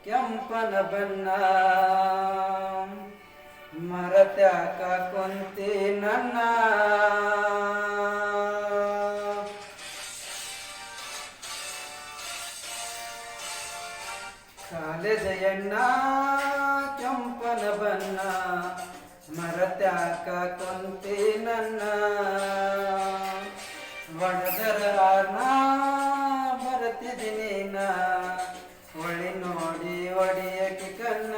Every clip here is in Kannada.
ಕೆಂಪನ ಬಣ್ಣ ಮರತ್ಯಾಕ ಕೊಂತಿ ನನ್ನ ಕಾಲೇಜಯ್ಯಣ್ಣ ಕೆಂಪನ ಬಣ್ಣ ಮರತ್ಯಾಕ ಕೊಂತಿ ನನ್ನ ಒಣದರ ಬರತಿದ್ದೀನಿ ನಾ ಒಳಿ ನೋಡಿ ಒಡಿಯಕ್ಕೆ ಕನ್ನ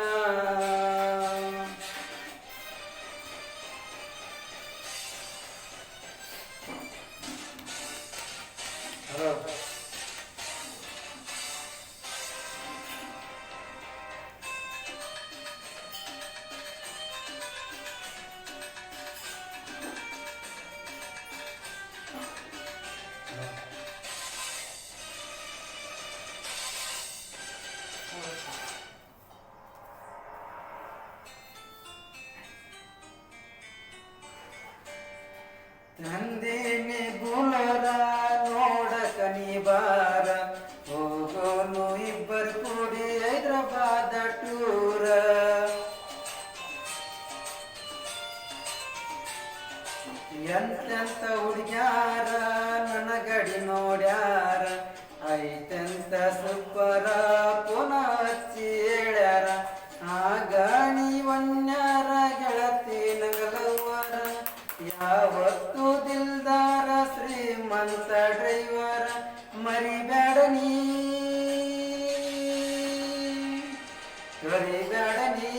ತಂದೇನೆ ಬುಲರ ನೋಡಕ ನೀ ಬಾರ ಹೋಗೋನು ಇಬ್ಬರು ಕೂಡಿ ಹೈದ್ರಾಬಾದ ಟೂರ ಎಂತೆಂತ ಹುಡುಗ್ಯಾರ ನನಗಡಿ ನೋಡ್ಯಾರ ಐತೆಂತ ಸೂಪರ ಪುನಃ ಹಚ್ಚಿ ಹೇಳ್ಯಾರ ಆಗ ನೀವನ್ಯಾರ ಗೆಳತಿ ನಗಲವ್ವರ ಯಾವತ್ತು ದಿಲ್ದಾರ ಶ್ರೀಮಂತ ಡ್ರೈವರ ಮರಿಬೇಡ ನೀ ಮರಿಬೇಡ ನೀ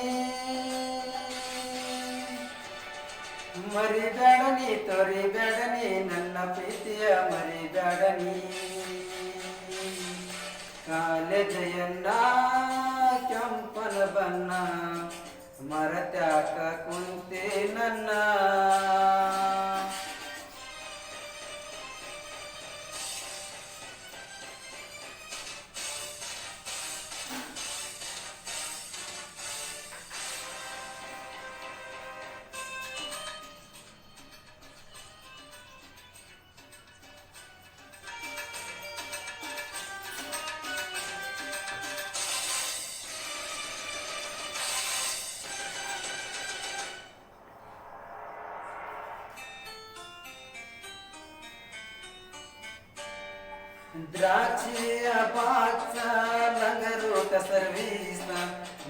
ಮರಿಬೇಡ ನೀ ತೊರಿಬೇಡ ನೀ ನನ್ನ ಪ್ರೀತಿಯ ಮರಿಬೇಡ ನೀ ಕಾಲೇಜಯ್ಯಣ್ಣ ಕೆಂಪನ ಬಣ್ಣ ಮರತ್ಯಾಕ ಕುಂತಿ ನನ್ನ ದ್ರಾಕ್ಷಿಯ ಬಾಕ್ಸ ಲಂಗರೂಟ ಸರ್ವೀಸ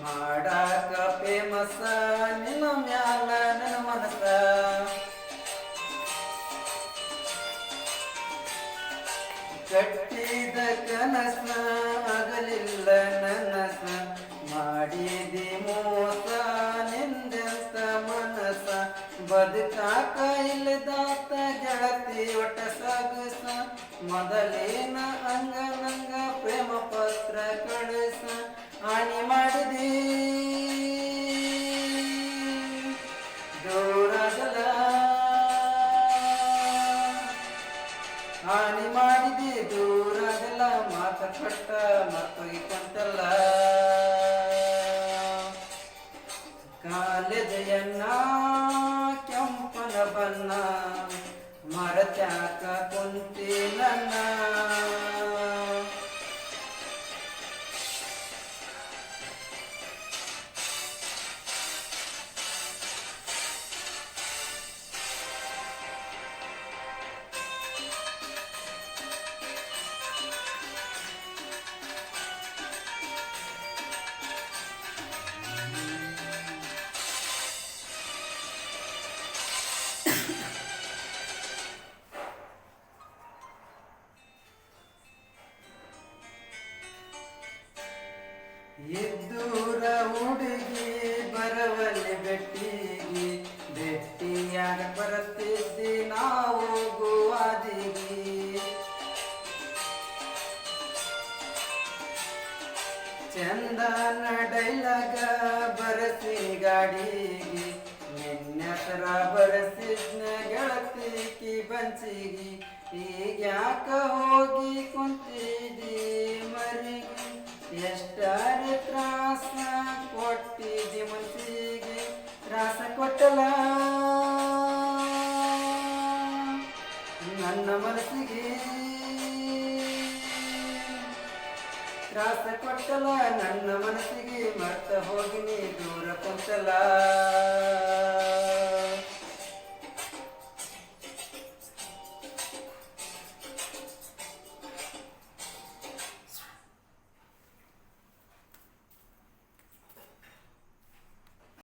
ಮಾಡಾಕ ಫೇಮಸ್ ನಿನ್ನ ಮ್ಯಾಲ ನನ್ನ ಮನಸ ಕಟ್ಟಿದ ಕನಸ ಆಗಲಿಲ್ಲ ನನಸ ಮಾಡಿದಿ ಮೋಸ ನಿಂದೆಂತ ಮನಸ ಬದುಕಾಕ ಇಲ್ಲದಾತ ಗೆಳತಿ ಒಟ್ಟ ಸಗಸ ಮೊದಲೇನ ಅಂಗ ನಂಗ ಪ್ರೇಮ ಪತ್ರ ಕಳಿಸ ಹಾನಿ ಮಾಡಿದಿ ದೂರದಲ ಹಾನಿ ಮಾಡಿದಿ ದೂರದಲ್ಲ ಮಾತ ಕೊಟ್ಟ ಮತ್ತೊಯ್ಕೊಂತಲ್ಲ ಕಾಲೇಜಯ್ಯಣ್ಣ ಕೆಂಪನ ಬಣ್ಣ ಮರತ್ಯಾಕ ಕುಂತಿ ನನ್ನ ಎದ್ದೂರ ಹುಡುಗಿ ಬರವಲ್ಲಿ ಬೆಟ್ಟಿಗಿ ಬೆಟ್ಟಿಯಾಗ ಬರುತ್ತಿದ್ದಿ ನಾವು ಗೋವಾದಿಗಿ ಚಂದನ ಡೈಲಾಗ ಬರಸಿ ಗಾಡಿಗಿ ನಿನ್ನೆಸರ ಬರಸಿದ್ನ ಗೆಳತಿಕಿ ಬಂಚಿಗಿ ಈಗ್ಯಾಕ ಹೋಗಿ ಕುಂತಿದಿ ಮರಿಗಿ ಎಷ್ಟಾರೆ ತ್ರಾಸ ಕೊಟ್ಟಿದಿ ಮನಸ್ಸಿಗೆ ತ್ರಾಸ ಕೊಟ್ಟಲ ನನ್ನ ಮನಸ್ಸಿಗೆ ತ್ರಾಸ ಕೊಟ್ಟಲ ನನ್ನ ಮನಸ್ಸಿಗೆ ಮರ್ತ ಹೋಗಿನಿ ದೂರ ಕುಂತಲ